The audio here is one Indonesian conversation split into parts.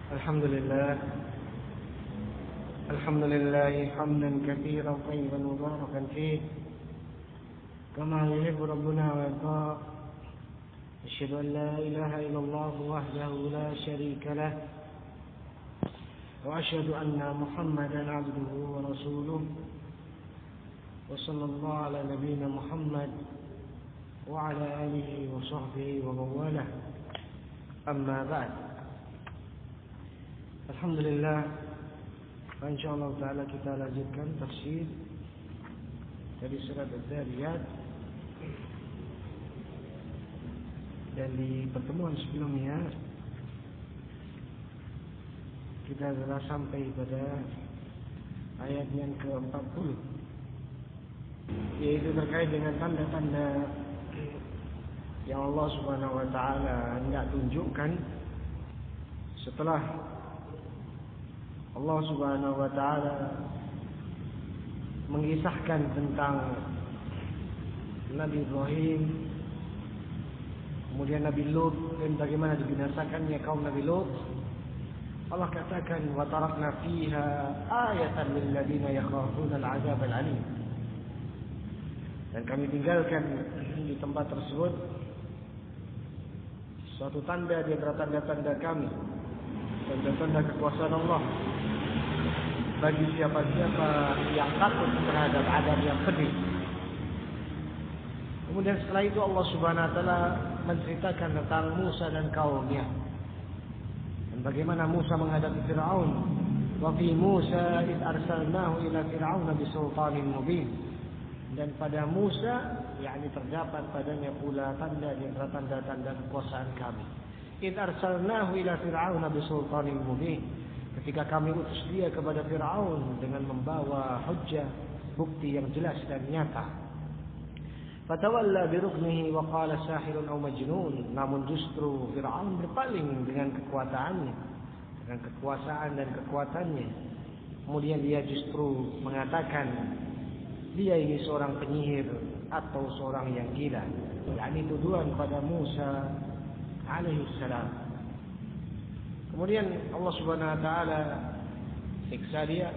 الحمد لله حمدا كثيرا طيبا مباركا فيه كما يحب ربنا ويرضى. أشهد أن لا إله إلا الله وحده لا شريك له، وأشهد أن محمدا عبده ورسوله، وصلى الله على نبينا محمد وعلى آله وصحبه ومن والاه. أما بعد، Alhamdulillah, insyaallah taala kita lanjutkan tafsir dari surat Az-Zariyat. Dan di pertemuan sebelumnya kita telah sampai pada ayat yang ke-40, yaitu terkait dengan tanda-tanda yang Allah Subhanahu wa taala hendak tunjukkan setelah Allah Subhanahu wa taala mengisahkan tentang Nabi Ibrahim, kemudian Nabi Lut, dan bagaimana dibinasakannya kaum Nabi Lut. Allah katakan, wa tarakna fiha ayatan lil ladina yakhafuna al-'adzab al-'alim. Dan kami tinggalkan di tempat tersebut suatu tanda di antara tanda-tanda kami, tanda-tanda kekuasaan Allah bagi siapa-siapa yang takut terhadap azab yang pedih. Kemudian setelah itu Allah Subhanahu wa taala menceritakan tentang Musa dan kaumnya, dan bagaimana Musa menghadapi Firaun. Wa fi Musa id arsalnahu ila fir'auna bisultanin mubin. Dan pada Musa, yakni terdapat padanya pula tanda di antara tanda-tanda kekuasaan kami. Id arsalnahu ila fir'auna bisultanin mubin. Ketika kami utus dia kepada Fir'aun dengan membawa hujjah, bukti yang jelas dan nyata. Fatawalla biruknihi wa qala sahirun aw majnun. Namun justru Fir'aun berpaling dengan kekuasaannya, dengan kekuasaan dan kekuatannya. Kemudian dia justru mengatakan dia ini seorang penyihir atau seorang yang gila. yakni tuduhan pada Musa alaihissalam. Kemudian Allah Subhanahu wa taala siksa dia,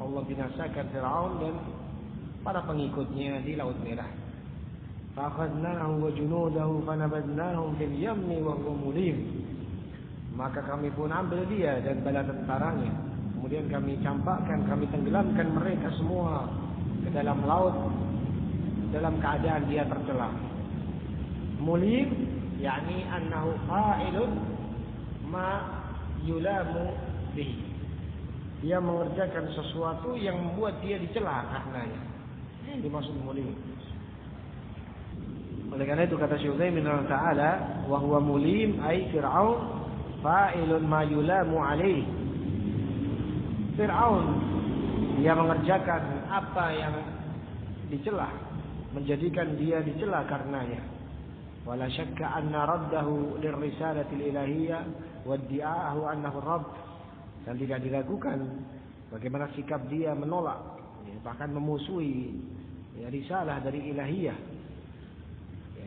Allah binasakan Firaun dan para pengikutnya di Laut Merah. Fa'akhadnahu wa junudahu fanabadnahum fil yammi wa huwa mulim. Maka kami pun ambil dia dan bala tentaranya, kemudian kami campakkan, kami tenggelamkan mereka semua ke dalam laut dalam keadaan dia tercela. Mulim yakni annahu fa'ilun ma yulamu bihi. Dia mengerjakan sesuatu yang membuat dia dicela karenanya. Ini dimaksud mulim. Oleh karena itu kata Syekh Utsaimin taala, wa huwa mulim ay Fir'aun fa'ilun ma yulamu alaihi. Fir'aun dia mengerjakan apa yang dicela, menjadikan dia dicela karenanya. Wala syakka anna raddahu lirrisalati al-ilahiyyah waddi'ahu annahu rabb. Dan tidak diragukan bagaimana sikap dia menolak, bahkan memusuhi risalah dari ilahiyah,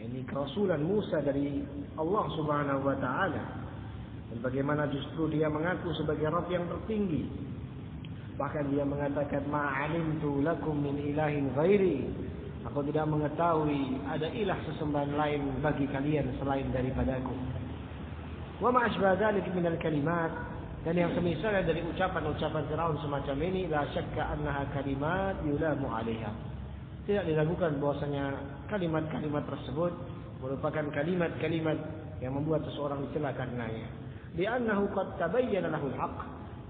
ini kerasulan Musa dari Allah Subhanahu wa taala. Dan bagaimana justru dia mengaku sebagai Rabb yang tertinggi. Bahkan dia mengatakan ma'alimtu lakum min ilahin ghairi. Aku tidak mengetahui ada ilah sesembahan lain bagi kalian selain daripadaku. Wa ma asbah dzalik minal kalimat. Dan yang semisalnya dari ucapan-ucapan Firaun semacam ini, la syakka annaha kalimat yulamu 'alaiha. Tidak diragukan bahwasanya kalimat-kalimat tersebut merupakan kalimat-kalimat yang membuat seseorang dicela karenanya. Li'annahu qad tabayyana lahul haqq.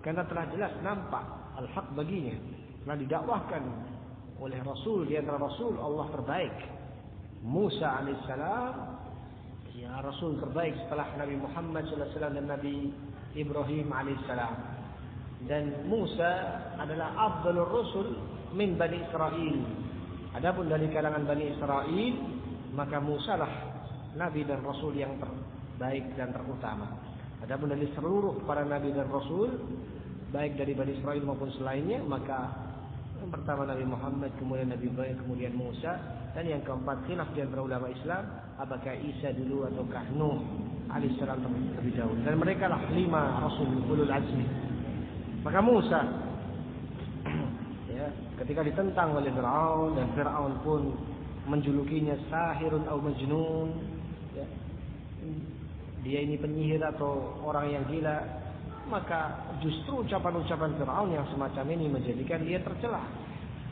Karena telah jelas nampak al-haq baginya. Telah didakwahkan oleh Rasul di antara Rasul Allah terbaik, Musa alaihissalam, ya Rasul terbaik setelah Nabi Muhammad sallallahu alaihi wasallam dan Nabi Ibrahim alaihissalam. Dan Musa adalah afdalur rusul min Bani Israel. Adapun dari kalangan Bani Israel, maka Musa lah Nabi dan Rasul yang terbaik dan terutama. Adapun dari seluruh para Nabi dan Rasul, baik dari Bani Israel maupun selainnya, maka yang pertama Nabi Muhammad, kemudian Nabi Ibrahim, kemudian Musa, dan yang keempat khilaf di antara ulama Islam, apakah Isa dulu ataukah Nuh. alaihissalam terlebih dahulu. Dan mereka lah 5 rasul ulul azmi. Maka Musa ya, ketika ditentang oleh Fir'aun, dan Fir'aun pun menjulukinya sahirun atau majnun, ya, dia ini penyihir atau orang yang gila, maka justru ucapan-ucapan Fir'aun yang semacam ini menjadikan dia tercela.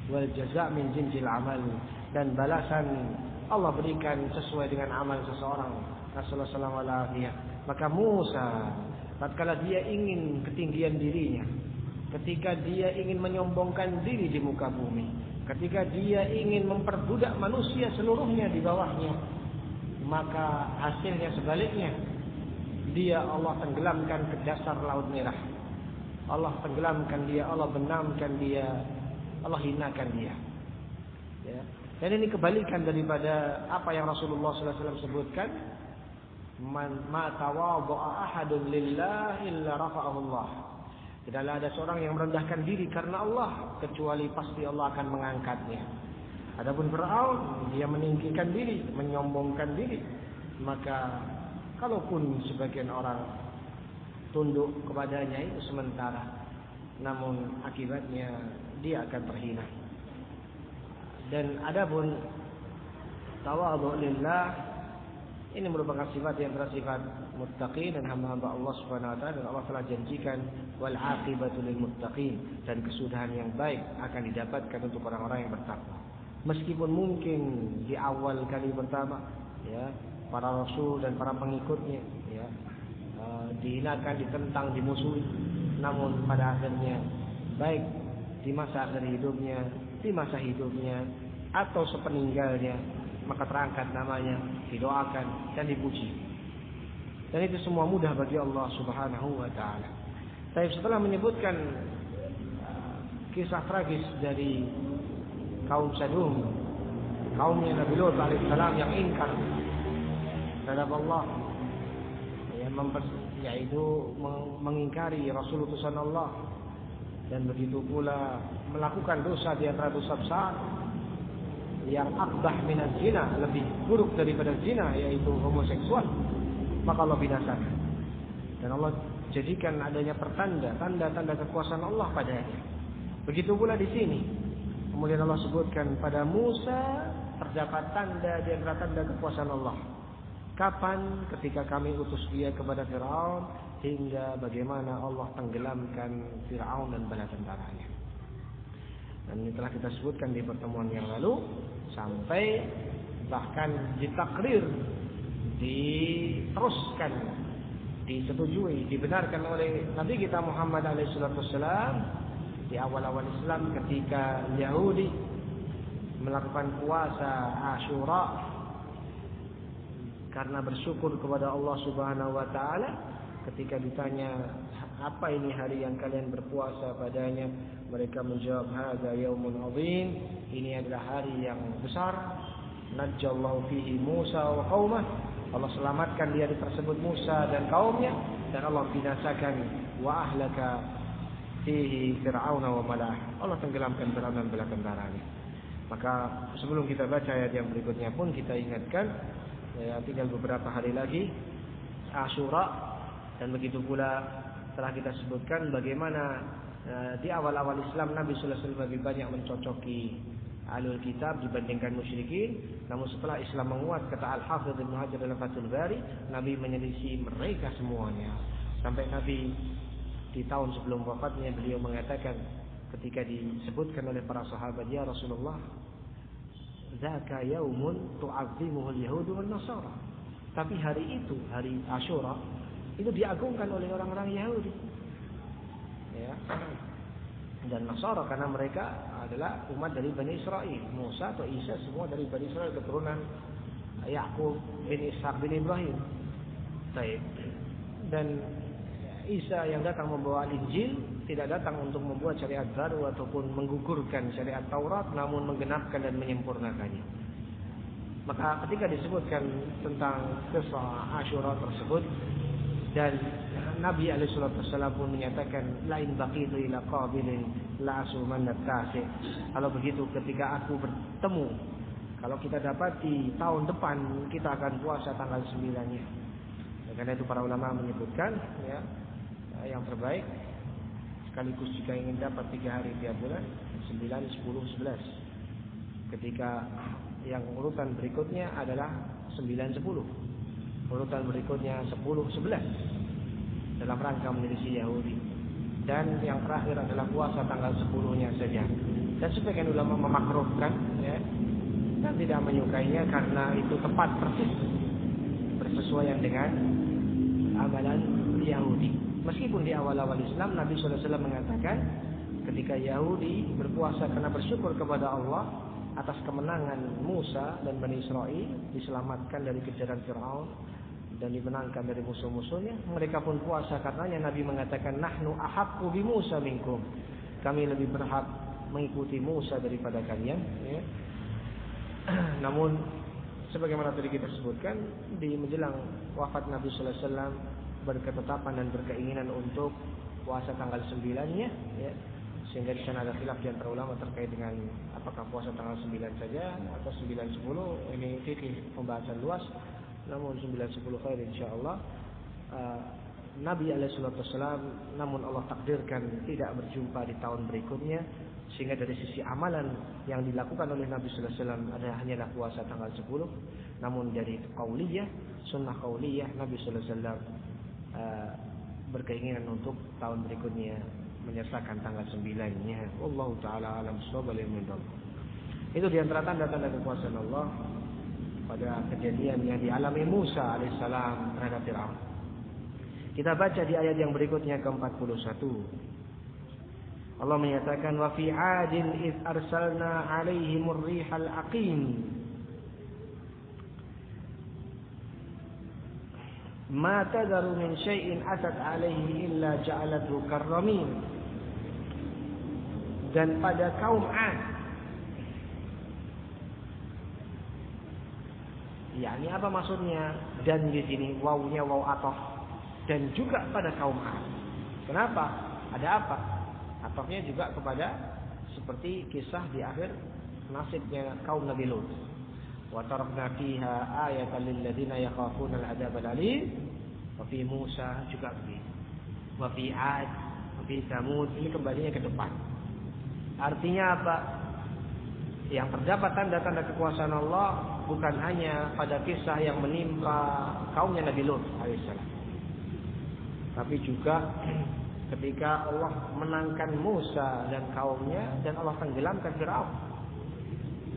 Wal jaza' min jinsil amal, dan balasan Allah berikan sesuai dengan amal seseorang. Rasulullah SAW. Maka Musa, tatkala dia ingin ketinggian dirinya, ketika dia ingin menyombongkan diri di muka bumi, ketika dia ingin memperbudak manusia seluruhnya di bawahnya, maka hasilnya sebaliknya. Dia Allah tenggelamkan ke dasar laut merah. Allah tenggelamkan dia, Allah benamkan dia, Allah hinakan dia. Ya. Dan ini kebalikan daripada apa yang Rasulullah SAW sebutkan. Ma tawadha'a ahadun lillah illa rafa'ahu Allah. Tidaklah ada seorang yang merendahkan diri karena Allah, kecuali pasti Allah akan mengangkatnya. Adapun Fir'aun, dia meninggikan diri, menyombongkan diri. Maka kalaupun sebagian orang tunduk kepadanya itu sementara, namun akibatnya dia akan terhina. Dan adapun tawadhu lillah, ini merupakan sifat yang bersifat muttaqin dan hamba-hamba Allah Subhanahu wa taala, dan Allah telah janjikan wal aqibatu lil muttaqin, dan kesudahan yang baik akan didapatkan untuk orang-orang yang bertakwa. Meskipun mungkin di awal kali pertama, ya, para rasul dan para pengikutnya, ya, dihinakan, ditentang, dimusuhi, namun pada akhirnya baik di masa akhir hidupnya, di masa hidupnya atau sepeninggalnya, maka terangkat namanya, didoakan dan dipuji. Dan itu semua mudah bagi Allah Subhanahu wa taala. Tapi setelah menyebutkan kisah tragis dari kaum Sadum, kaumnya Nabi Lut alaihissalam yang ingkar terhadap Allah, yaitu mengingkari Rasul utusan Allah, dan begitu pula melakukan dosa di antara dosa besar yang akbah minaz zina, lebih buruk daripada zina, yaitu homoseksual, maka Allah binasakan. Dan Allah jadikan adanya tanda-tanda kekuasaan Allah padanya. Begitu pula di sini. Kemudian Allah sebutkan pada Musa terdapat tanda di antara tanda kekuasaan Allah. Kapan? Ketika kami utus dia kepada Fir'aun, hingga bagaimana Allah tenggelamkan Fir'aun dan bala tentaranya. Dan ini telah kita sebutkan di pertemuan yang lalu, sampai bahkan ditakrir, diteruskan, disetujui, dibenarkan oleh Nabi kita Muhammad SAW di awal-awal Islam, ketika Yahudi melakukan puasa Asyura karena bersyukur kepada Allah Subhanahu wa taala. Ketika ditanya, apa ini hari yang kalian berpuasa padanya, mereka menjawab, hadza yaumun azim, ini adalah hari yang besar. Najjallahu fihi Musa wa qaumah, Allah selamatkan di hari tersebut Musa dan kaumnya, dan Allah binasakan wa ahlaka fihi Fir'aun wa malah, Allah tenggelamkan Fir'aun dan bala tentaranya. Maka sebelum kita baca ayat yang berikutnya pun kita ingatkan, ya, tinggal beberapa hari lagi Asyura. Dan begitu pula telah kita sebutkan bagaimana di awal-awal Islam Nabi sallallahu alaihi wasallam lebih banyak mencocoki ahlul kitab dibandingkan musyrikin. Namun setelah Islam menguat, kata Al-Hafidz Ibnu Hajar dalam Fathul Bari, Nabi menyelisih mereka semuanya. Sampai Nabi di tahun sebelum wafatnya beliau mengatakan, ketika disebutkan oleh para sahabat, ya Rasulullah, zaka yaumun tu'azzimuhul yahudu wan nasara. Tapi hari itu, hari Asyura, itu diagungkan oleh orang-orang Yahudi, ya, dan Nasara, karena mereka adalah umat dari Bani Israel. Musa atau Isa semua dari Bani Israel, keturunan Yakub bin Ishak bin Ibrahim. Baik. Dan Isa yang datang membawa Injil tidak datang untuk membuat syariat baru ataupun menggugurkan syariat Taurat, namun menggenapkan dan menyempurnakannya. Maka ketika disebutkan tentang kisah Asyura tersebut, dan Nabi SAW pun menyatakan, lain baqitu ila qabilin la asuman at-tasi. Kalau begitu ketika aku bertemu, kalau kita dapati tahun depan, kita akan puasa tanggal 9-nya. Karena itu para ulama menyebutkan ya, yang terbaik sekaligus jika ingin dapat 3 hari tiap bulan 9, 10, 11. Ketika yang urutan berikutnya adalah 9, 10. Urutan berikutnya 10, 11 dalam rangka menyelisih Yahudi. Dan yang terakhir adalah puasa tanggal 10-nya saja. Dan sebagian ulama memakruhkan ya, dan tidak menyukainya karena itu tepat persis bersesuaian dengan amalan Yahudi. Meskipun di awal-awal Islam Nabi SAW mengatakan ketika Yahudi berpuasa karena bersyukur kepada Allah atas kemenangan Musa dan Bani Israel, diselamatkan dari kejaran Fir'aun dan dimenangkan dari musuh-musuhnya, mereka pun puasa karenanya. Nabi mengatakan nahnu ahaqqu bi Musa minkum, kami lebih berhak mengikuti Musa daripada kalian ya. Namun sebagaimana tadi kita sebutkan, di menjelang wafat Nabi sallallahu alaihi wasallam berketetapan dan berkeinginan untuk puasa tanggal 9-nya ya. Sehingga di sana ada khilaf di antara ulama terkait dengan apakah puasa tanggal 9 saja atau 9, 10. Ini fikih pembahasan luas. Namun 9, 10 khair insyaallah. Nabi alaihissalam namun Allah takdirkan tidak berjumpa di tahun berikutnya, sehingga dari sisi amalan yang dilakukan oleh Nabi sallallahu alaihi wasallam ada hanyalah puasa tanggal 10. Namun dari qauliyah, sunnah qauliyah, Nabi sallallahu alaihi wasallam berkeinginan untuk tahun berikutnya menyertakan tanggal 9-nya. Wallahu taala alam bissawab. Itu di antara tanda-tanda kekuasaan Allah pada kejadian yang dialami Musa alaihissalam terhadap Fir'aun. Kita baca di ayat yang berikutnya ke-41. Allah menyatakan wa fi 'adin id arsalna 'alaihimur rihal aqim ma tadharu min syai'in atat 'alaihi illa ja'alathu karramin. Dan pada kaum 'Ad, yakni apa maksudnya dan di sini wawunya waw ataf, dan juga pada kaum 'Ad. Kenapa? Ada apa? Atafnya juga kepada seperti kisah di akhir nasibnya kaum Nabi Lut. Wa tarakna fiha ayatan lil ladzina yakhafuna al-'adzab al-alim. Wa fi Musa juga begitu. Wa fi 'Ad, wa fi Tsamud, ini kembalinya ke depan. Artinya apa? Yang terdapat tanda-tanda kekuasaan Allah bukan hanya pada kisah yang menimpa kaumnya Nabi Lut alaihissalam, tapi juga ketika Allah menangkan Musa dan kaumnya dan Allah tenggelamkan Fir'aun.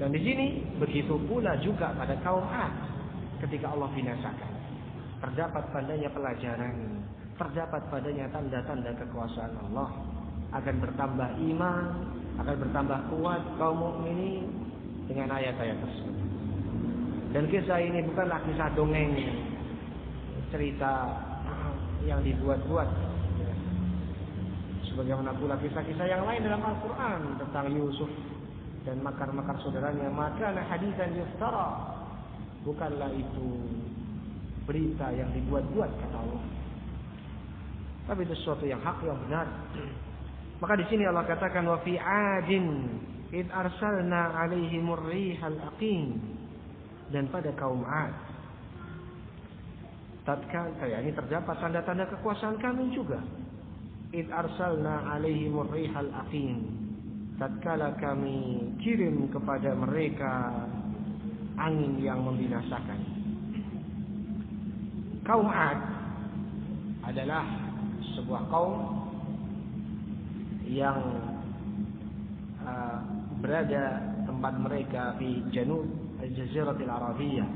Dan di sini begitu pula juga pada kaum 'Ad ketika Allah binasakan. Terdapat padanya pelajaran, terdapat padanya tanda-tanda kekuasaan Allah, akan bertambah iman, akan bertambah kuat kaum mukminin dengan ayat-ayat tersebut. Dan kisah ini bukanlah kisah dongeng, cerita yang dibuat-buat. Sebagaimana pula kisah-kisah yang lain dalam Al-Quran tentang Yusuf dan makar-makar saudaranya. Maka haditsan yuftara, bukanlah itu berita yang dibuat-buat kata Allah, tapi itu sesuatu yang hak, yang benar. Maka di sini Allah katakan wa fi 'adin id arsalna 'alaihimur rihal aqim, dan pada kaum 'Ad tatkala ini terdapat tanda-tanda kekuasaan kami juga. Id arsalna 'alaihimur rihal aqim, tatkala kami kirim kepada mereka angin yang membinasakan. Kaum 'Ad adalah sebuah kaum yang berada tempat mereka di Janub Al-Jaziratil Arabiyah,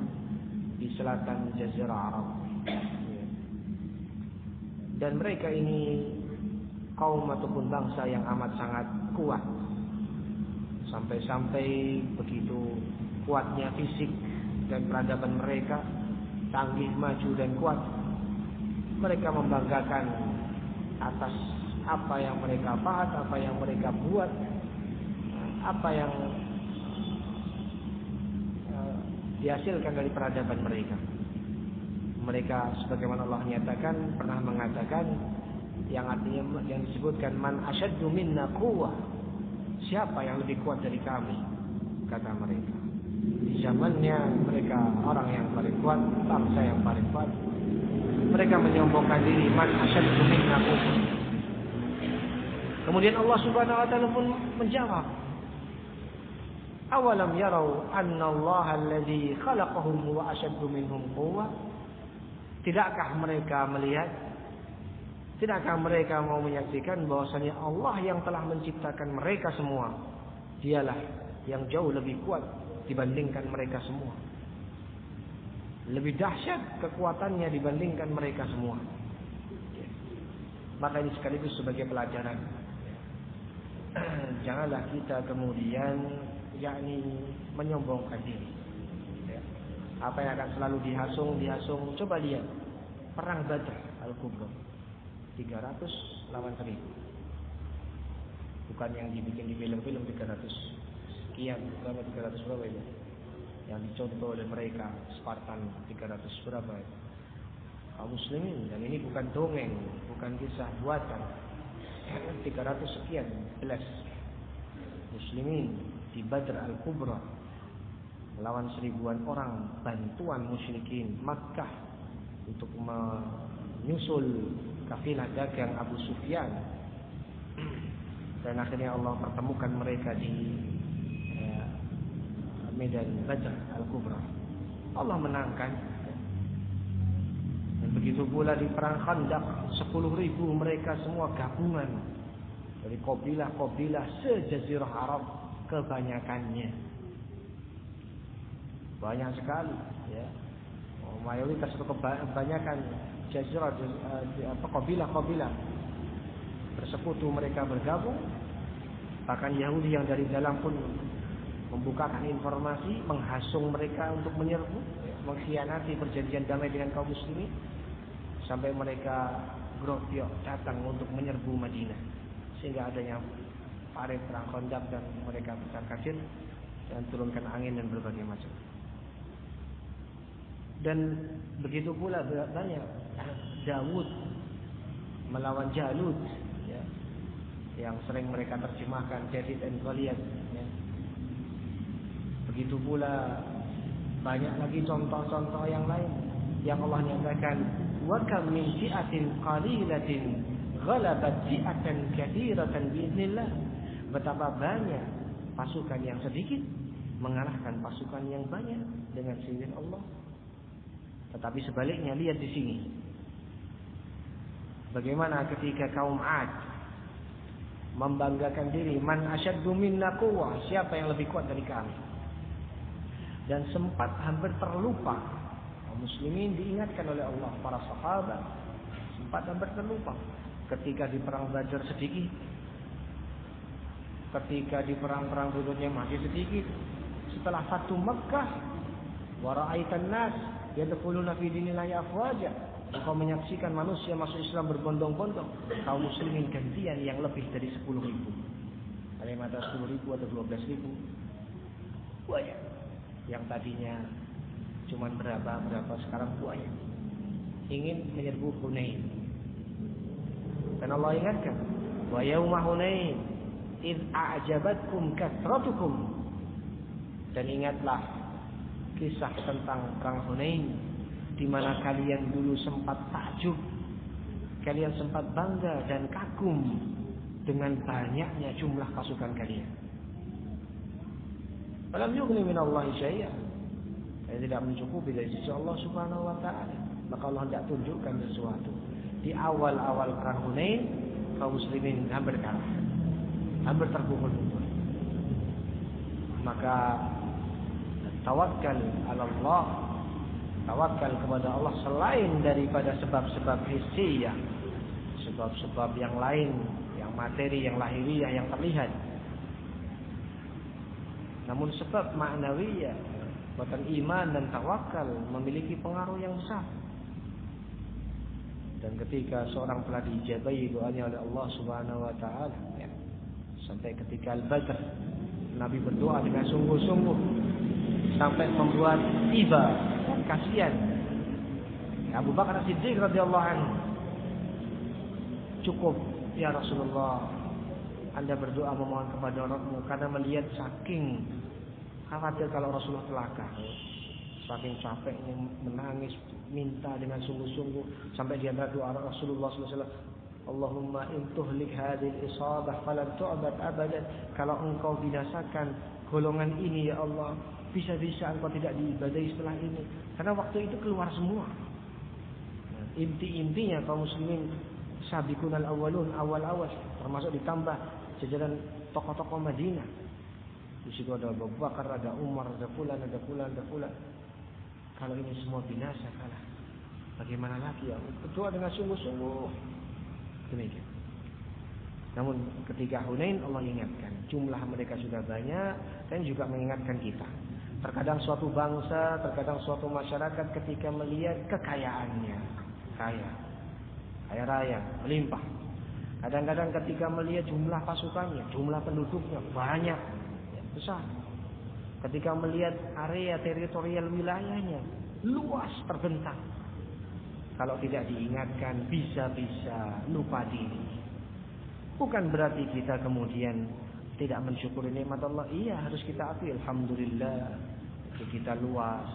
di selatan Jazirah Arab. Dan mereka ini kaum ataupun bangsa yang amat sangat kuat, sampai-sampai begitu kuatnya fisik dan peradaban mereka, canggih, maju dan kuat. Mereka membanggakan atas apa yang mereka bahas, apa yang mereka buat, apa yang dihasilkan dari peradaban mereka. Mereka sebagaimana Allah nyatakan pernah mengatakan yang artinya yang disebutkan man asyaddu minna quwwah, siapa yang lebih kuat dari kami, kata mereka. Di zamannya mereka orang yang paling kuat, bangsa yang paling kuat. Mereka menyombongkan diri, man asyaddu minna quwwah. Kemudian Allah Subhanahu wa taala pun menjawab, awalam yarau anna Allah alladhi khalaqahum wa asyaddu minhum quwwah. Tidakkah mereka melihat, tidakkah mereka mau menyaksikan bahwasanya Allah yang telah menciptakan mereka semua, dialah yang jauh lebih kuat dibandingkan mereka semua. Lebih dahsyat kekuatannya dibandingkan mereka semua. Maka ini sekaligus sebagai pelajaran. Janganlah kita kemudian menyombongkan diri. Apa yang akan selalu dihasung. Coba lihat perang Badr Al-Kubra, 300 lawan 1000. Bukan yang dibikin di film-film 300 sekian, berapa 300 berapa itu? Yang dicontoh oleh mereka Spartan 300 berapa itu? Kaum muslimin, dan ini bukan dongeng, bukan kisah buatan. 300 sekian belas muslimin di Badr Al-Kubra melawan 1000-an orang, bantuan musyrikin Makkah untuk menyusul kafilah dagang Abu Sufyan. Dan akhirnya Allah pertemukan mereka di medan Badr Al-Kubra. Allah menangkan. Dan begitu pula di perang Khandaq, 10.000 mereka semua gabungan dari kabilah-kabilah se-Jazirah Arab, kebanyakannya. Banyak sekali, ya. Mayoritas atau kebanyakan Jazirah kabilah-kabilah bersekutu, mereka bergabung. Bahkan Yahudi yang dari dalam pun membukakan informasi, menghasung mereka untuk menyerbu, mengkhianati perjanjian damai dengan kaum muslimin, sampai mereka grogyok datang untuk menyerbu Madinah, sehingga adanya parit perang Khandaq dan mereka besar kafir dan turunkan angin dan berbagai macam. Dan begitu pula banyak Daud melawan Jalut, ya, yang sering mereka terjemahkan David and Goliath, ya. Begitu pula banyak lagi contoh-contoh yang lain yang Allah nyatakan, wa kam min fi'atin qalilatin ghalabat fi'atan katsiratan biiznillah. Betapa banyak pasukan yang sedikit mengalahkan pasukan yang banyak dengan seizin Allah. Tetapi sebaliknya, lihat di sini. Bagaimana ketika kaum 'Ad membanggakan diri, man asyaddu minna quwwah, siapa yang lebih kuat dari kami? Dan sempat hampir terlupa. Kaum muslimin diingatkan oleh Allah, para sahabat sempat hampir terlupa ketika di perang Badar sedikit, ketika di perang-perang berikutnya masih sedikit. Setelah Fatu Makkah, wa ra'aitan nas yadkhuluna fi dinillahi afwaja, engkau menyaksikan manusia masuk Islam berbondong-bondong. Kaum muslimin gantian yang lebih dari 10.000. Ada yang ada 10.000 atau 12.000. Banyak. Yang tadinya cuma berapa sekarang banyak. Ingin menyerbu Hunain. Dan Allah ingatkan, wa yauma Hunain id a'jabatkum kathratukum. Dan ingatlah kisah tentang perang Hunain, di mana kalian dulu sempat takjub, kalian sempat bangga dan kagum dengan banyaknya jumlah pasukan kalian. Falam yughni minallahi syai'a. Tidak mencukupi dari sisi Allah Subhanahu wa taala. Maka Allah tidak tunjukkan sesuatu. Di awal-awal perang Hunain, kaum muslimin hampir kalah, hampir terpukul-pukul. Maka tawakkal ala Allah, tawakal kepada Allah selain daripada sebab-sebab hissiyah, sebab-sebab yang lain, yang materi, yang lahiriah, yang terlihat. Namun sebab maknawiyah, bahkan iman dan tawakal memiliki pengaruh yang besar. Dan ketika seorang telah diijabahi doanya oleh Allah Subhanahu wa taala, ya, sampai ketika Al-Badr, Nabi berdoa dengan sungguh-sungguh sampai membuat iba, kasihan Abu Bakar As-Siddiq radhiyallahu anhu. Cukup ya Rasulullah, Anda berdoa memohon kepada Rabb-Mu, karena melihat saking khawatir kalau Rasulullah celaka, saking capeknya menangis minta dengan sungguh-sungguh sampai di antara doa Rasulullah SAW, Allahumma in tuhlik hadhil isabah falan tu'bad abadan. Kalau engkau binasakan golongan ini ya Allah, bisa-bisa engkau tidak diibadahi setelah ini. Karena waktu itu keluar semua. Inti-intinya kaum muslimin sabiqunal awwalun, awal-awal, termasuk ditambah jajaran tokoh-tokoh Madinah. Di situ ada Abu Bakar, ada Umar, ada fulan. Kalau ini semua binasa kalah, bagaimana lagi ya? Berdoa dengan sungguh-sungguh. Demikian. Namun ketika Hunain Allah ingatkan, jumlah mereka sudah banyak dan juga mengingatkan kita. Terkadang suatu bangsa, terkadang suatu masyarakat ketika melihat kekayaannya, kaya raya, melimpah. Kadang-kadang ketika melihat jumlah pasukannya, jumlah penduduknya banyak, besar. Ketika melihat area teritorial wilayahnya luas, terbentang. Kalau tidak diingatkan, bisa-bisa lupa diri. Bukan berarti kita kemudian tidak mensyukuri nikmat Allah. Iya, harus kita akui, alhamdulillah, kita luas,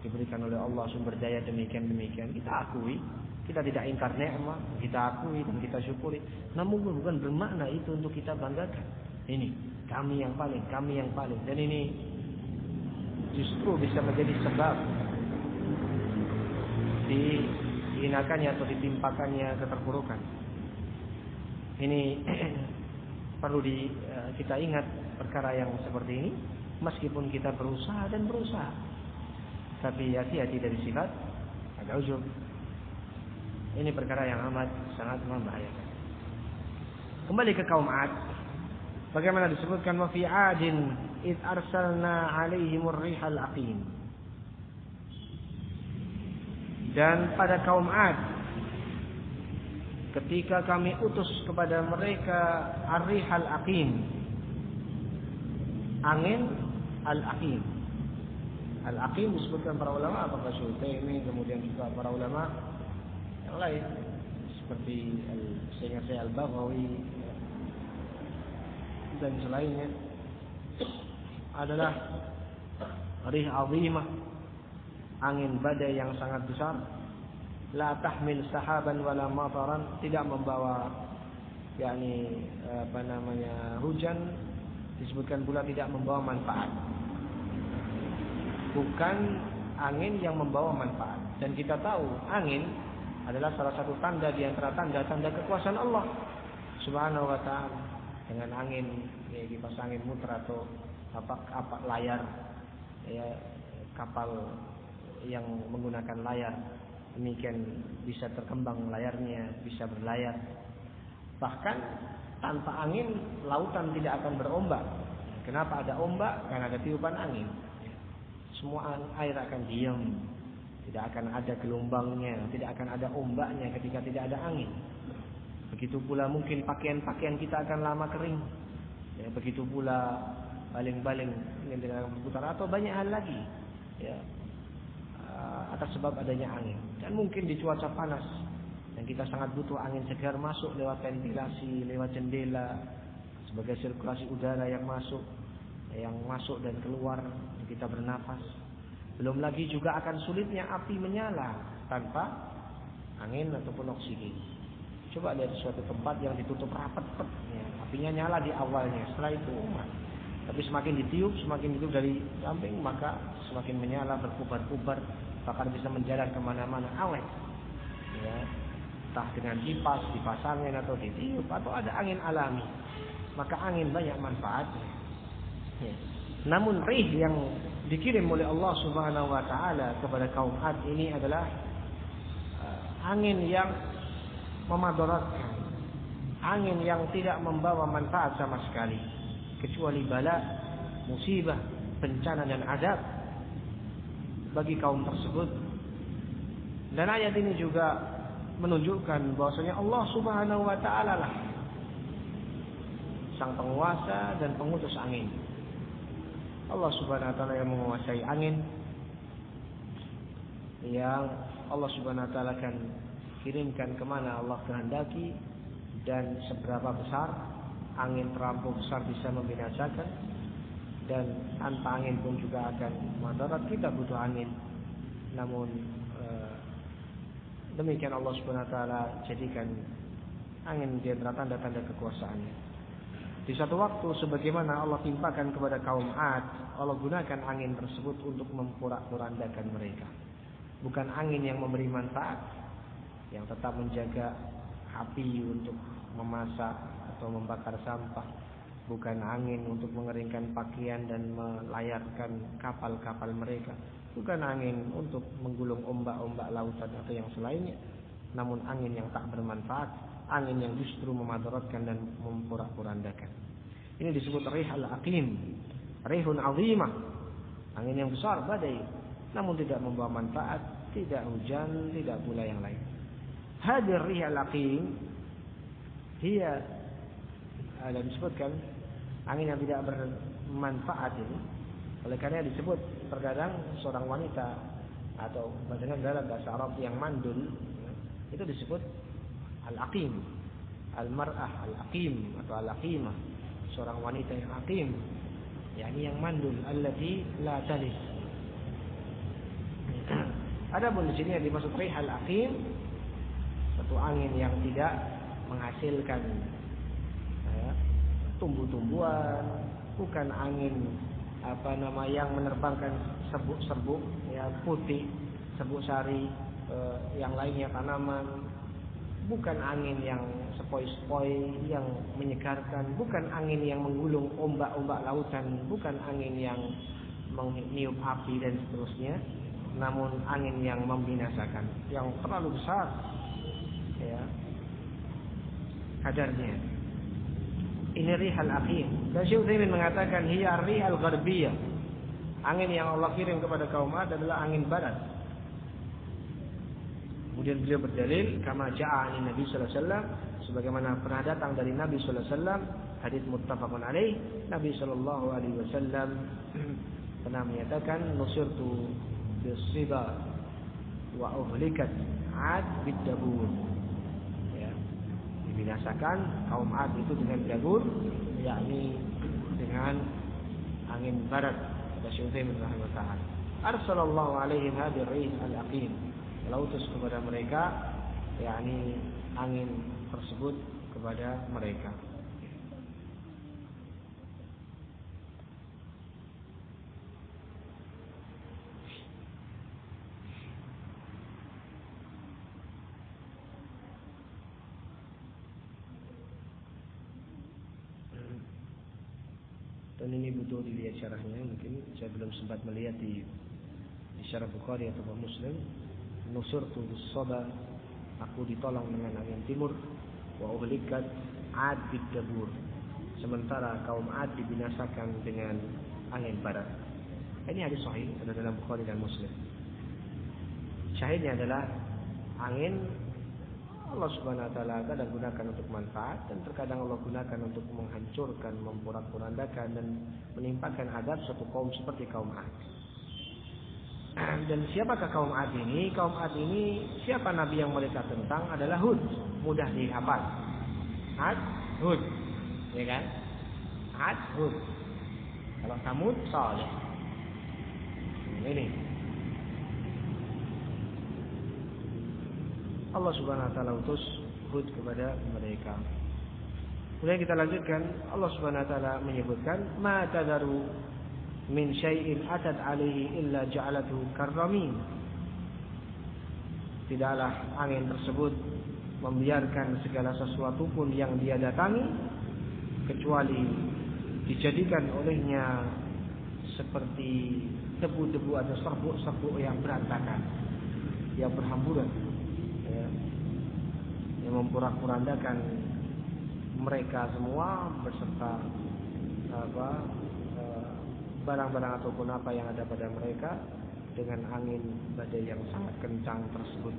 diberikan oleh Allah sumber daya demikian. Kita akui, kita tidak ingkar nikmat, kita akui dan kita syukuri. Namun bukan bermakna itu untuk kita banggakan. Ini kami yang paling. Dan ini justru bisa menjadi sebab dihinakannya atau ditimpakannya keterpurukan. Ini perlu kita ingat perkara yang seperti ini. Meskipun kita berusaha, tapi hati-hati dari sifat al-ujub. Ini perkara yang amat sangat membahayakan. Kembali ke kaum 'Ad. Bagaimana disebutkan wa fi 'adin id arsalna 'alaihimur rihal aqim. Dan pada kaum 'Ad ketika kami utus kepada mereka ar-rihal aqim, angin al-aqim. Al-aqim disebutkan para ulama, apakah Syuutsaimin, kemudian juga para ulama yang lain seperti Syekh Al-Baghawi dan selainnya, adalah rih azimah, angin badai yang sangat besar, la tahmil sahaban wala mataran, tidak membawa hujan, disebutkan pula tidak membawa manfaat. Bukan angin yang membawa manfaat. Dan kita tahu angin adalah salah satu tanda di antara tanda-tanda kekuasaan Allah Subhanahu wa taala. Dengan angin, kipas angin muter atau layar, kapal yang menggunakan layar, demikian bisa terkembang layarnya, bisa berlayar. Bahkan tanpa angin lautan tidak akan berombak. Kenapa ada ombak? Karena ada tiupan angin. Semua air akan diam, tidak akan ada gelombangnya, tidak akan ada ombaknya ketika tidak ada angin. Begitu pula mungkin pakaian kita akan lama kering. Begitu pula baling-baling yang tidak akan berputar, atau banyak hal lagi. Atas sebab adanya angin. Dan mungkin di cuaca panas dan kita sangat butuh angin segar masuk lewat ventilasi, lewat jendela, sebagai sirkulasi udara yang masuk dan keluar, kita bernafas. Belum lagi juga akan sulitnya api menyala tanpa angin ataupun oksigen. Coba lihat suatu tempat yang ditutup rapat, apinya nyala di awalnya, setelah itu tapi semakin ditiup dari samping, maka semakin menyala, berkubar-kubar, bahkan bisa menjalar kemana-mana, awet. Entah dengan kipas, dipasangin atau ditiup, atau ada angin alami, maka angin banyak manfaatnya. Namun rih yang dikirim oleh Allah Subhanahu wa taala kepada kaum 'Ad ini adalah angin yang memadaratkan, angin yang tidak membawa manfaat sama sekali, kecuali bala, musibah, bencana dan azab bagi kaum tersebut. Dan ayat ini juga menunjukkan bahwasanya Allah Subhanahu wa taala lah sang penguasa dan pengutus angin. Allah Subhanahu wa taala yang menguasai angin, yang Allah Subhanahu wa taala akan kirimkan kemana Allah kehendaki, dan seberapa besar angin terlampau besar bisa membinasakan, dan tanpa angin pun juga akan mudarat. Kita butuh angin, namun Demikian Allah Subhanahu wa taala jadikan angin di antara tanda-tanda kekuasaannya. Di satu waktu sebagaimana Allah timpakan kepada kaum Ad, Allah gunakan angin tersebut untuk memporak-porandakan mereka. Bukan angin yang memberi manfaat, yang tetap menjaga api untuk memasak atau membakar sampah. Bukan angin untuk mengeringkan pakaian dan melayarkan kapal-kapal mereka. Bukan angin untuk menggulung ombak-ombak lautan atau yang selainnya. Namun angin yang tak bermanfaat, angin yang justru memadaratkan dan memporak-porandakan. Ini disebut rih al-aqim, rihun azimah, angin yang besar, badai, namun tidak membawa manfaat, tidak hujan, tidak pula yang lain. Hadir rih al-aqim, dia ada disebutkan angin yang tidak bermanfaat ini. Oleh karena disebut terkadang seorang wanita atau dalam bahasa Arab yang mandul, itu disebut al-aqim, al-mar'ah al-aqim atau al-aqimah, seorang wanita yang aqim, yakni yang mandul, allati la talid. Adapun di sini yang dimaksud rih al-aqim, satu angin yang tidak menghasilkan tumbuh-tumbuhan, bukan angin yang menerbangkan serbuk-serbuk putih, serbuk sari, yang lainnya tanaman. Bukan angin yang sepoi-sepoi yang menyegarkan, bukan angin yang menggulung ombak-ombak lautan, bukan angin yang meniup api dan seterusnya, namun angin yang membinasakan, yang terlalu besar kadarnya. Ini rihal aqim. Dan Syekh Utsaimin mengatakan hiya rihal gharbiyah. Angin yang Allah kirim kepada kaum Ad adalah angin barat. Kemudian beliau berdalil kama ja'a Nabi sallallahu alaihi wasallam, sebagaimana pernah datang dari Nabi sallallahu alaihi wasallam, hadis muttafaqun alaih. Nabi sallallahu alaihi wasallam pernah menyatakan nusirtu bis-siba wa uhlikat 'ad bid-dabur. Binasakan kaum Ad itu dengan dabur, yakni dengan angin barat. Kata Syekh Utsaimin rahimahullah, arsalallahu alaihim hadhihi rih al-aqim, Allah utus kepada mereka, yakni angin tersebut kepada mereka. Dan ini butuh dilihat syarahnya, mungkin saya belum sempat melihat di syarah Bukhari atau Muslim. Nusurtu bis-saba, aku ditolong dengan angin timur, wa uhlikat 'ad bid-dabur, sementara kaum Ad dibinasakan dengan angin barat. Ini hadis sahih, ada dalam Bukhari dan Muslim. Syahidnya adalah angin Allah Subhanahu wa taala kadang gunakan untuk manfaat dan terkadang Allah gunakan untuk menghancurkan, memporak-porandakan dan menimpakan adab suatu kaum seperti kaum Ad. Dan siapakah kaum Ad ini? Kaum Ad ini siapa nabi yang mereka tentang adalah Hud. Mudah dihafal. Ad, Hud. Ya kan? Ad, Hud. Kalau Samud, Saleh. Ini Allah Subhanahu wa taala utus Hud kepada mereka. Kemudian kita lanjutkan, Allah Subhanahu wa taala menyebutkan ma tadaru min syai'in atat alaihi illa ja'alathu karramin. Tidaklah angin tersebut membiarkan segala sesuatu pun yang dia datangi kecuali dijadikan olehnya seperti debu-debu atau serbuk-serbuk yang berantakan, yang berhamburan, yang memporak-porandakan mereka semua beserta barang-barang ataupun apa yang ada pada mereka dengan angin badai yang sangat kencang tersebut.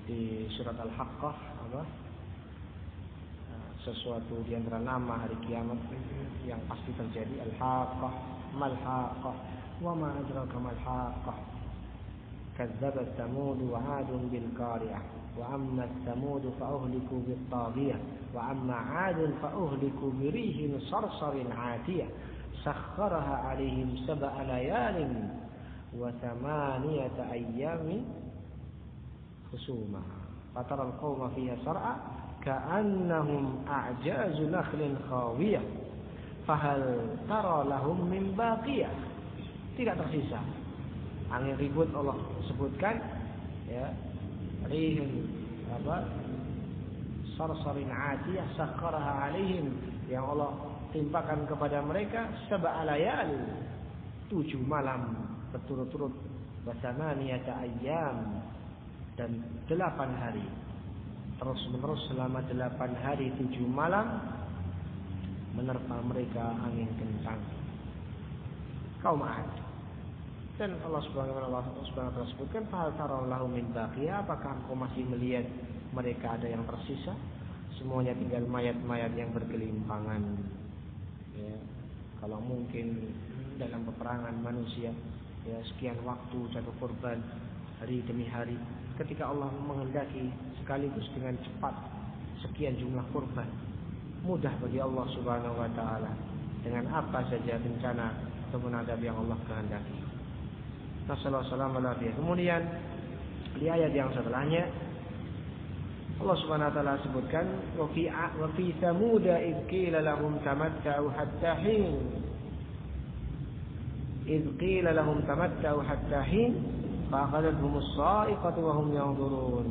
Di surat Al-Haqqah sesuatu di antara nama hari kiamat yang pasti terjadi. Al-Haqqah, mal Haqqah, wa ma adraka mal Haqqah. كذبت ثمود وعاد بالقارعة وأما الثمود فأهلكوا بالطاغية وأما عاد فأهلكوا بريح صرصر عاتية سخرها عليهم 7 ليال و8 أيام حسوما فترى القوم فيها صرعى كأنهم أعجاز نخل خاوية فهل ترى لهم من باقية. Tidak tersisa. Angin ribut Allah sebutkan, ya, rihin sarsarin atiyah sakharaha alaihim, yang Allah timpakan kepada mereka 7 layal, 7 malam berturut-turut, wa 8 ayyam, dan 8 hari terus-menerus selama 8 hari 7 malam menerpa mereka angin kencang kaum Ad. Dan Allah Subhanahu wa taala sebutkan, fahal tara lahum min baqiyah, apakah engkau masih melihat mereka ada yang tersisa? Semuanya tinggal mayat-mayat yang bergelimpangan. Ya, kalau mungkin dalam peperangan manusia, ya, sekian waktu jatuh korban hari demi hari. Ketika Allah menghendaki sekaligus dengan cepat sekian jumlah korban, mudah bagi Allah Subhanahu wa taala dengan apa saja bencana ataupun adab yang Allah kehendaki. Nasallallahu. Kemudian di ayat yang setelahnya Allah Subhanahu wa taala sebutkan, wa fi thamud id qila lahum tamatta'u hatta hin. Id qila lahum tamatta'u hatta hin fa'akhadhatuhum as-sa'iqatu wa hum yanzurun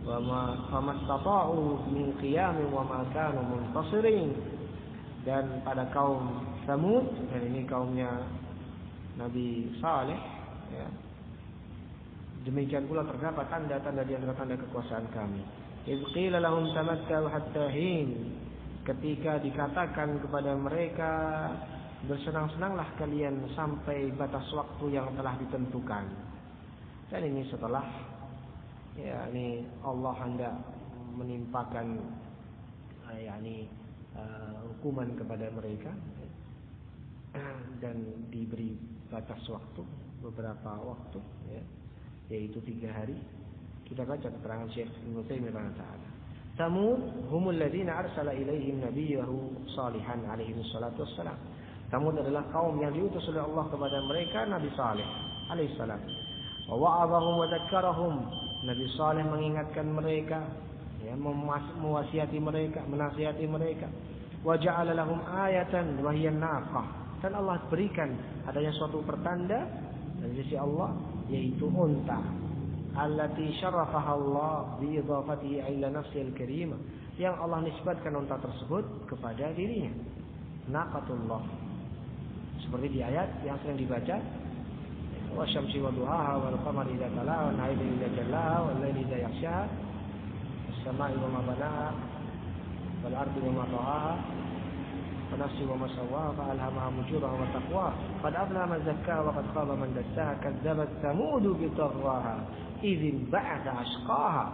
wa ma istata'u min qiyam wa ma kanu muntasirin. Dan pada kaum Thamud, dan ini kaumnya Nabi Saleh, ya, demikian pula terdapat tanda-tanda di antara tanda kekuasaan kami. Idz qila lahum tamatta'u hatta hin, ketika dikatakan kepada mereka, bersenang-senanglah kalian sampai batas waktu yang telah ditentukan. Dan ini setelah, ya, ini Allah hendak menimpakan hukuman kepada mereka, dan diberi batas waktu, beberapa waktu, ya, yaitu 3 hari. Kita baca keterangan Syekh Ibnu Taimiyah taala. Thamud humul ladzina arsala ilaihim nabiyyahu Shalihan alaihi wassalatu wassalam. Thamud adalah kaum yang diutus oleh Allah kepada mereka Nabi Saleh alaihi salam. Wa wa'adhahum wa dzakkarahum. Nabi Saleh mengingatkan mereka, ya, mewasiati mereka, menasihati mereka. Wa ja'ala lahum ayatan wa hiya an-naqah. Dan Allah berikan adanya suatu pertanda dari sisi Allah, yaitu unta. Allati syarafaha Allah bi idafatihi ila nafsil karimah, yang Allah nisbatkan unta tersebut kepada dirinya. Naqatullah. Seperti di ayat yang sering dibaca, wa syamsi wa duhaha wal qamari idza talaha wan nahari idza jallaha wal laili idza yaghshaha was samai wa ma banaha wal ardi wa ma tahaha ونفسه وما سواها فألهمها فجورها وتقواها قد أفلح من زكاها وقد خاب من دساها كذبت ثمود بطغواها إذ انبعث أشقاها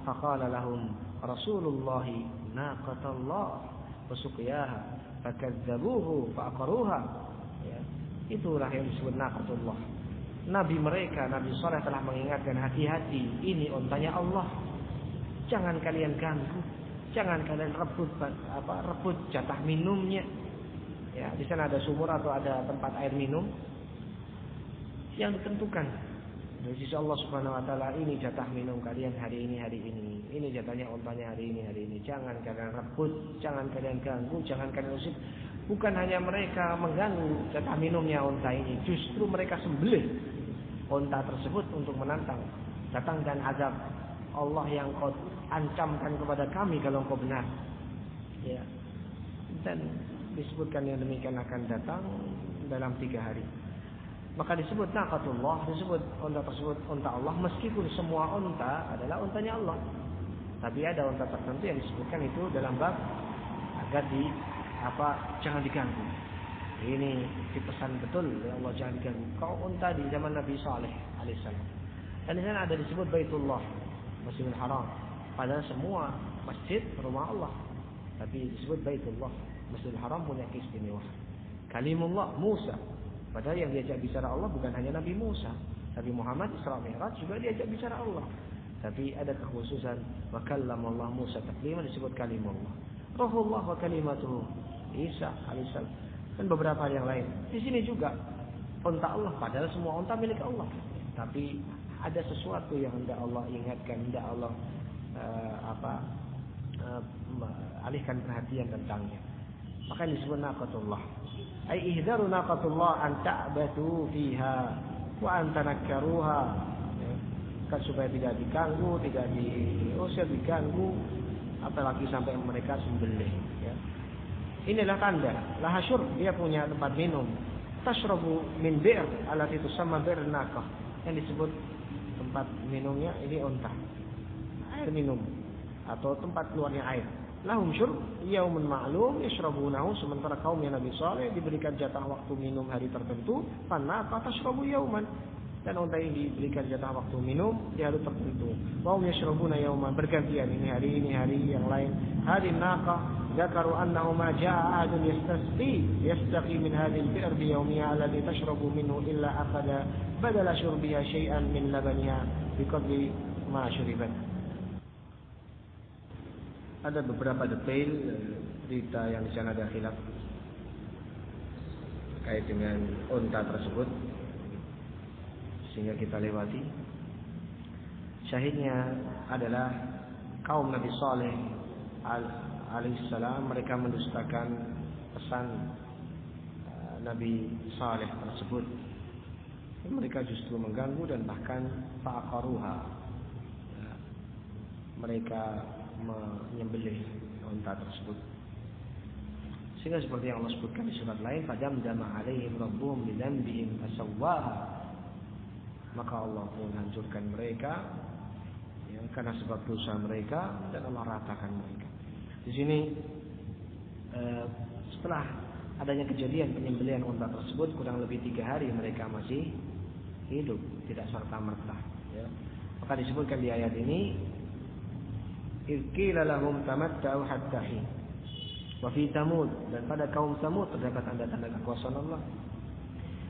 فقال لهم رسول الله ناقة الله وسقياها فكذبوه فأقروها. Ya, itulah yang disebut naqatullah. Nabi mereka, Nabi Saleh telah mengingatkan, hati-hati, ini untanya Allah, jangan kalian ganggu. Jangan kalian rebut jatah minumnya. Ya, di sana ada sumur atau ada tempat air minum yang ditentukan dari sisi Allah Subhanahu wa taala. Ini jatah minum kalian hari ini. Ini jatahnya untanya hari ini. Jangan kalian rebut, jangan kalian ganggu, jangan kalian usik. Bukan hanya mereka mengganggu jatah minumnya unta ini, justru mereka sembelih unta tersebut untuk menantang datangkan azab Allah yang kau ancamkan kepada kami kalau engkau benar. Ya. Dan disebutkan yang demikian akan datang dalam 3 hari. Maka disebut naqatullah, disebut unta tersebut unta Allah, meskipun semua unta adalah untanya Allah. Tapi ada unta tertentu yang disebutkan itu dalam bab agar jangan diganggu. Ini dipesan betul ya Allah, jangan diganggu. Kau unta di zaman Nabi Saleh alaihissalam. Dan di sana ada disebut Baitullah, Masjidil Haram. Padahal semua masjid rumah Allah, tapi disebut Baitullah. Masjidil Haram punya keistimewaan. Kalimullah Musa. Padahal yang diajak bicara Allah bukan hanya Nabi Musa, Nabi Muhammad Isra Mi'raj juga diajak bicara Allah. Tapi ada kekhususan wa kallamallahu Musa taklima, disebut kalimullah. Ruhullah wa kalimatuhu Isa alaihissalam. Dan beberapa yang lain. Di sini juga unta Allah, padahal semua unta milik Allah. Tapi ada sesuatu yang hendak Allah ingatkan, hendak Allah alihkan perhatian tentangnya. Maka disebut naqatullah. Ai ihdaru naqatullah an ta'batu fiha wa an tanakkaruha. Kan supaya tidak diganggu, tidak diusir, diganggu, apalagi sampai mereka sembelih, ya. Inilah tanda laha syurb, dia punya tempat minum. Tashrabu min bir allati tusamma bir naqah, yang disebut tempat minumnya ini unta. Air minum atau tempat keluarnya air. Lahum syurb yaumun ma'lum yashrabunahu, sementara kaumnya Nabi Saleh diberikan jatah waktu minum hari tertentu. Fannaqa tashrabu yauman, dan unta ini diberikan jatah waktu minum di hari tertentu. Wa hum yashrabuna yauman, bergantian, ini hari yang lain. Hadin naqa ذكروا أنه ما جاء أحد يستقي من هذه البئر بيومها الذي تشرب منه إلا أخذ بدل شربها شيئا من لبنها بقدر ما شربت. Ada beberapa detail cerita yang di sana ada khilaf terkait dengan unta tersebut, sehingga kita lewati. Syahidnya adalah kaum Nabi Saleh alaihissalam, mereka mendustakan pesan Nabi Saleh tersebut. Mereka justru mengganggu dan bahkan fa'aqaruha, mereka menyembelih unta tersebut. Sehingga seperti yang Allah sebutkan di surat lain, fadamdama alaihim rabbuhum bidzambihim fasawwaha, maka Allah pun hancurkan mereka, ya, karena sebab dosa mereka, dan Allah ratakan mereka. Di sini setelah adanya kejadian penyembelihan unta tersebut, kurang lebih 3 hari mereka masih hidup, tidak serta-merta, ya. Maka disebutkan di ayat ini, qila lahum tamatta'u hatta hin. Wa fi Thamud, dan pada kaum Thamud terdapat tanda-tanda kekuasaan Allah.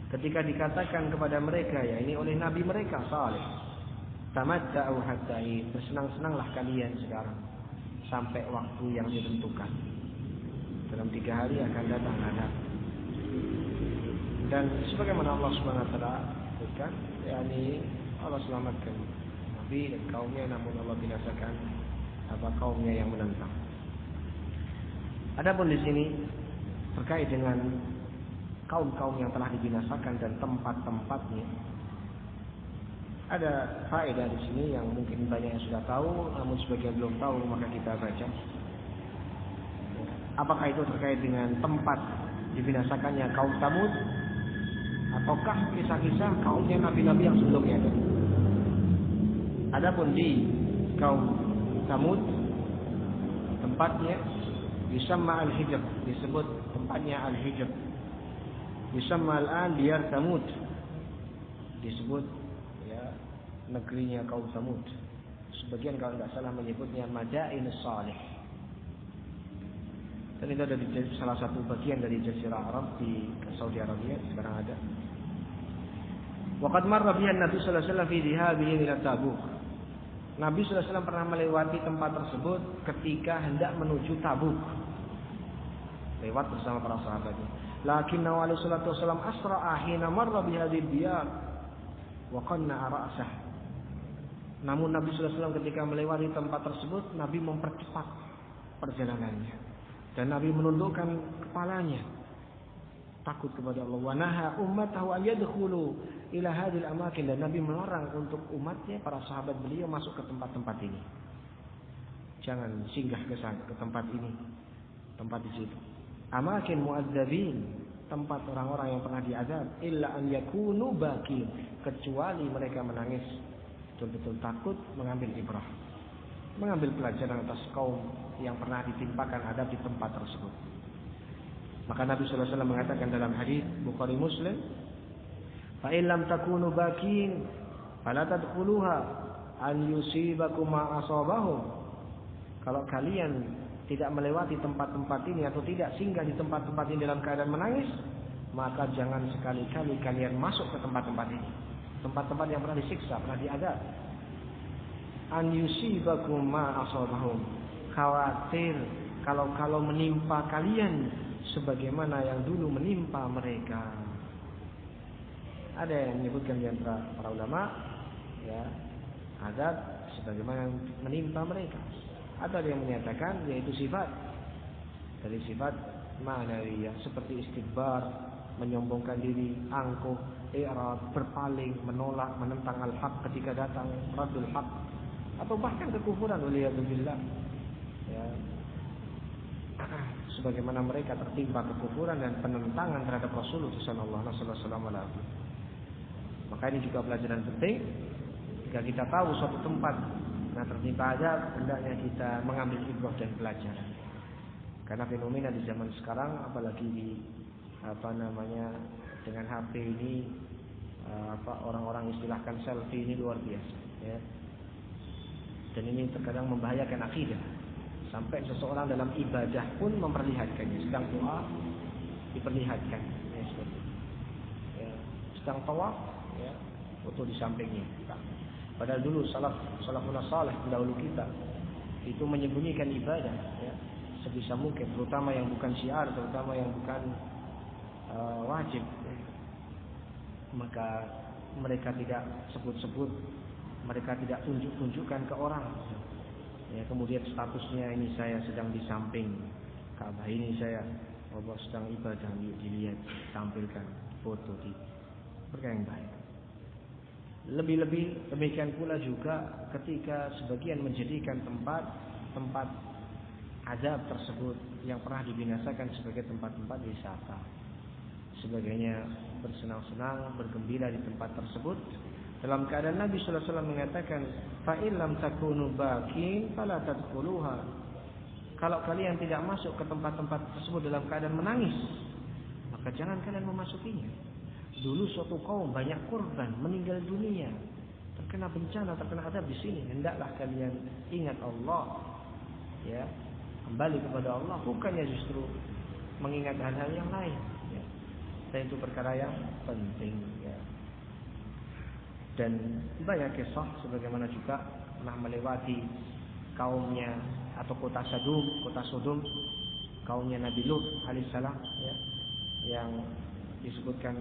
Ketika dikatakan kepada mereka, ya ini oleh nabi mereka Saleh, tamatta'u hatta hin, bersenang-senanglah kalian sekarang sampai waktu yang ditentukan. Dalam 3 hari akan datang azab. Dan sebagaimana Allah Subhanahu wa taala sebutkan, yakni Allah selamatkan nabi dan kaumnya, namun Allah binasakan kaumnya yang menentang. Adapun di sini terkait dengan kaum-kaum yang telah dibinasakan dan tempat-tempatnya, ada faedah di sini yang mungkin banyak yang sudah tahu, namun sebagian belum tahu, maka kita baca. Apakah itu terkait dengan tempat dibinasakannya kaum Tsamud, ataukah kisah-kisah kaumnya nabi-nabi yang sebelumnya? Adapun di kaum Tsamud, tempatnya disamma al-Hijr, disebut tempatnya al-Hijr. Disamma al-an diyar Tsamud, disebut negerinya kaum Tsamud. Sebagian kalau tidak salah menyebutnya Madainus Salih. Dan itu ada di salah satu bagian dari Jazirah Arab di Saudi Arabia, sekarang ada. Waqad marra biha Nabi sallallahu alaihi wasallam fi dhahabihi ila Tabuk. Nabi sallallahu alaihi wasallam pernah melewati tempat tersebut ketika hendak menuju Tabuk. Lewat bersama para sahabatnya. Lakinna alaihi salatu wasallam asra'a hina marra bi hadhihi diyar wa qanna ra'sah. Namun Nabi sallallahu alaihi wasallam ketika melewati tempat tersebut, Nabi mempercepat perjalanannya dan Nabi menundukkan kepalanya, takut kepada Allah. Wa naha ummatahu an yadkhulu ila hadhil amakin, dan Nabi melarang untuk umatnya, para sahabat beliau, masuk ke tempat-tempat ini. Jangan singgah ke tempat ini, tempat di situ. Amakin mu'adzabin, tempat orang-orang yang pernah diazab. Illa an yakunu bakin, kecuali mereka menangis, betul-betul takut, mengambil ibrah, mengambil pelajaran atas kaum yang pernah ditimpakan adab di tempat tersebut. Maka Nabi sallallahu alaihi wasallam mengatakan dalam hadis Bukhari Muslim, fa in lam takunu bakin fala tadkhuluha an yusibakum ma asabahum. Kalau kalian tidak melewati tempat-tempat ini atau tidak singgah di tempat-tempat ini dalam keadaan menangis, maka jangan sekali-kali kalian masuk ke tempat-tempat ini. tempat-tempat yang pernah disiksa, pernah diazab. An yusibakum ma asabahum, khawatir kalau menimpa kalian sebagaimana yang dulu menimpa mereka. Ada yang menyebutkan di antara para ulama, ya, azab sebagaimana yang menimpa mereka. Ada yang menyatakan yaitu sifat dari sifat ma'nawiyah seperti istikbar, menyombongkan diri, angkuh, i'rad, berpaling, menolak, menentang al-haq ketika datang raddul haq, atau bahkan kekufuran waliyadzubillah. Ya. Sebagaimana mereka tertimpa kekufuran dan penentangan terhadap Rasulullah sallallahu alaihi wasallam. Maka ini juga pelajaran penting. Jika kita tahu suatu tempat tertimpa azab, hendaknya kita mengambil ibrah dan pelajaran. Karena fenomena di zaman sekarang, apalagi di dengan HP ini, orang-orang istilahkan selfie ini luar biasa, ya. Dan ini terkadang membahayakan akidah. Sampai seseorang dalam ibadah pun memperlihatkannya, sedang doa diperlihatkan, ya, seperti itu. Ya, sedang tawaf, ya, foto di sampingnya. Padahal dulu salafun saleh pendahulu kita itu menyembunyikan ibadah, ya, sebisa mungkin, terutama yang bukan syiar, terutama yang bukan wajib. Maka mereka tidak sebut-sebut, mereka tidak tunjukkan ke orang. Ya, kemudian statusnya ini saya sedang di samping Ka'bah, ini saya sedang ibadah, dilihat, tampilkan foto di perkara yang baik. Lebih-lebih demikian pula juga ketika sebagian menjadikan tempat azab tersebut yang pernah dibinasakan sebagai tempat-tempat wisata. Sebagainya bersenang-senang, bergembira di tempat tersebut. Dalam keadaan Nabi sallallahu alaihi wasallam mengatakan, "Fa in lam takunu bakin fala tadkhuluha." Kalau kalian tidak masuk ke tempat-tempat tersebut dalam keadaan menangis, maka jangan kalian memasukinya. Dulu suatu kaum banyak korban, meninggal dunia, terkena bencana, terkena azab di sini. Hendaklah kalian ingat Allah, ya, kembali kepada Allah, bukannya justru mengingat hal-hal yang lain, ya. Dan itu perkara yang penting, ya. Dan banyak kisah sebagaimana juga pernah melewati kaumnya atau kota Sodom, kaumnya Nabi Lut alaihissalam, ya, yang disebutkan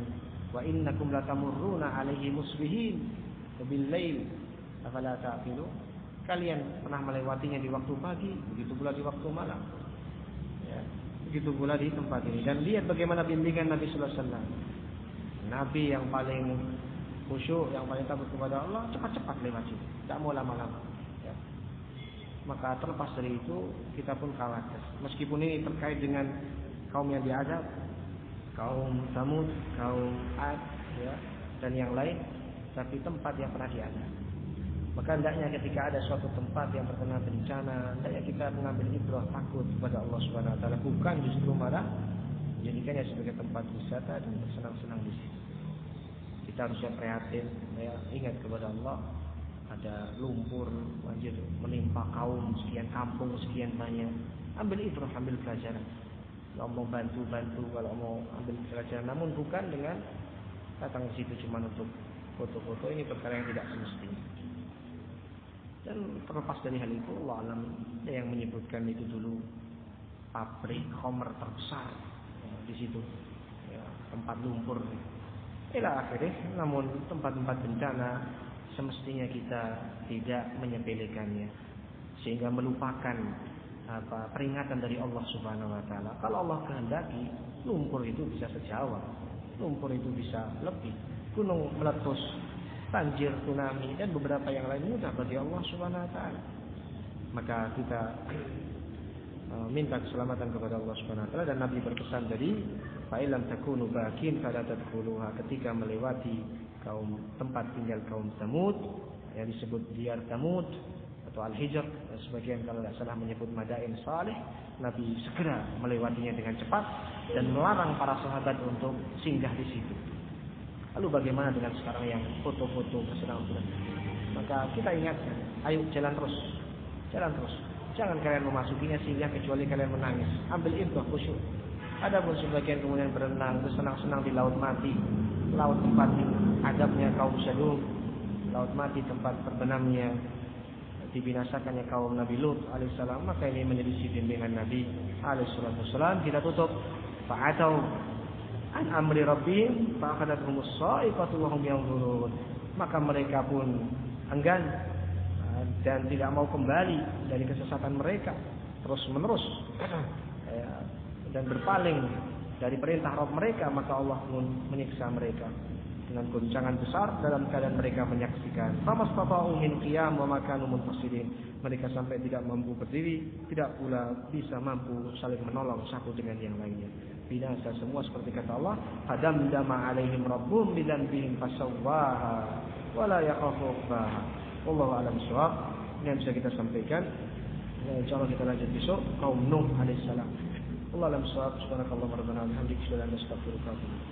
wa innakum latamurruna alaihi musbihin bil lail afala ta'qilu. Kalian pernah melewatinya di waktu pagi, begitu pula di waktu malam, ya, begitu pula di tempat ini. Dan lihat bagaimana bimbingan Nabi sallallahu alaihi wasallam. Nabi yang paling khusyuk, yang paling takut kepada Allah, cepat-cepat lewat situ, tidak mau lama-lama, ya. Maka terlepas dari itu, kita pun khawatir. Meskipun ini terkait dengan kaum yang diazab, kaum Samud, kaum Ad, ya, dan yang lain, tapi tempat yang pernah diazab. Maka hendaknya ketika ada suatu tempat yang terkena bencana, hendaknya kita mengambil ibrah, takut kepada Allah Subhanahu Wa Taala, bukan justru malah menjadikannya sebagai tempat wisata dan bersenang-senang di situ. Kita harusnya prihatin, ya, ingat kepada Allah. Ada lumpur, banjir menimpa kaum sekian, kampung sekian banyak. Ambil ibrah, ambil pelajaran. Kalau mau bantu, kalau mau ambil pelajaran, namun bukan dengan datang ke situ cuma untuk foto-foto. Ini perkara yang tidak semestinya. Dan terlepas dari hal itu, Allah alam, ada yang menyebutkan itu dulu pabrik khamr terbesar, ya, di situ, ya, tempat lumpur. Ila akhirnya, namun tempat-tempat bencana semestinya kita tidak menyepelekannya sehingga melupakan peringatan dari Allah Subhanahu Wa Taala. Kalau Allah kehendaki, lumpur itu bisa sejawa, lumpur itu bisa lebih, gunung meletus, banjir, tsunami, dan beberapa yang lain mudah bagi Allah Subhanahu Wa Taala. Maka kita minta keselamatan kepada Allah Subhanahu Wa Taala. Dan Nabi berpesan tadi, fa illam takunu bakin fala tadkhuluha, ketika melewati kaum tempat tinggal kaum Samud yang disebut Diyar Samud atau Al-Hijr, sebagian kalau tidak salah menyebut Madain Salih, Nabi segera melewatinya dengan cepat dan melarang para sahabat untuk singgah di situ. Lalu bagaimana dengan sekarang yang foto-foto bersenang-senang? Maka kita ingatkan, ayo jalan terus. Jangan kalian memasukinya sehingga kecuali kalian menangis. Ambil ibrah, khusyuk. Adapun sebagian kemudian berenang, bersenang-senang di laut mati, laut tempat adabnya kaum Syadum, laut mati tempat terbenamnya dibinasakannya kaum Nabi Lut alaihissalam. Maka ini menjadi bimbingan Nabi alaihissalam. Kita tutup. Fa'atau an amri rabbihim fa'akhadhathumus sha'iqatu wa hum yanzurun. Maka mereka pun enggan dan tidak mau kembali dari kesesatan mereka terus menerus dan berpaling dari perintah Rabb mereka. Maka Allah pun menyiksa mereka dengan goncangan besar dalam keadaan mereka menyaksikan. Famastata'u min qiyam wa ma kanu muntasidin. Mereka sampai tidak mampu berdiri, tidak pula bisa mampu saling menolong satu dengan yang lainnya. Binasa semua seperti kata Allah, fadamdama alaihim rabbuhum bidzanbihim fasawwaha wa la yakhafu uqbaha. Wallahu a'lam bishawab. Ini yang bisa kita sampaikan. Insyaallah kita lanjut besok kaum Nuh alaihissalam. Wallahu a'lam bishawab. Subhanakallahumma rabbana wa bihamdika asyhadu an la ilaha illa anta astaghfiruka wa atubu ilaik.